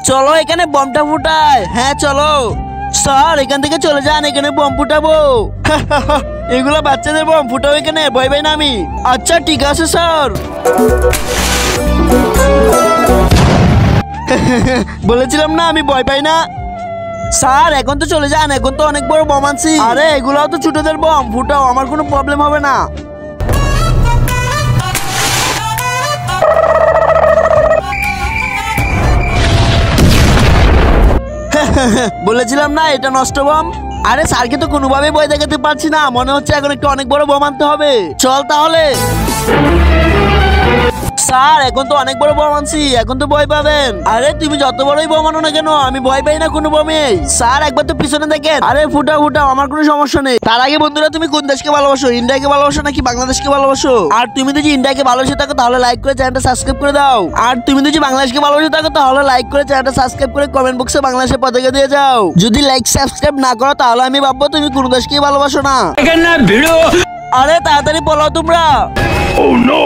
চলো এখানে বমটা ফুটাই। হ্যাঁ চলো স্যার, এখান থেকে চলে যান, এখানে বম ফুটাবো। এগুলো বাচ্চাদের বম ফুটাও, এখানে ভয় পাই না আমি। আচ্ছা ঠিক আছে স্যার। বলেছিলাম না আমি ভয় পাই না। স্যার এখন তো চলে যান, এখন তো অনেক বড় বম আনছি। আরে এগুলাও তো ছোটদের বম, ফুটাও, আমার কোনো প্রবলেম হবে না। বলেছিলাম না এটা নষ্ট বম। আরে স্যারকে তো কোনোভাবেই ভয় দেখাতে পারছি না, মনে হচ্ছে এখন একটু অনেক বড় বম আনতে হবে। চল তাহলে। স্যার এখন তো অনেক বড় বম আনছি, এখন তো ভয় পাবেন। আরে তুমি যত বড়ই বম আনো না কেন, আমি ভয় পাই না কোনো বমে। স্যার একবার তো পিছনে দেখেন। আরে ফুটাও ফুটাও, আমার কোনো সমস্যা নেই। তার আগে বন্ধুরা, তুমি কোন দেশকে ভালোবাসো, ইন্ডিয়াকে ভালোবাসো নাকি বাংলাদেশকে ভালোবাসো? আর তুমি যদি ইন্ডিয়াকে ভালোবাসে থাকো তাহলে লাইক করে চ্যানেলটা সাবস্ক্রাইব করে দাও। আর তুমি যদি বাংলাদেশকে ভালোবাসে থাকো তাহলে লাইক করে চ্যানেলটা সাবস্ক্রাইব করে কমেন্ট বক্সে বাংলাদেশের পতাকা দিয়ে যাও। যদি লাইক সাবস্ক্রাইব না করো তাহলে আমি ভাববো তুমি কোন দেশকেই ভালোবাসো না। আরে তাড়াতাড়ি বলো তোমরা। Oh no!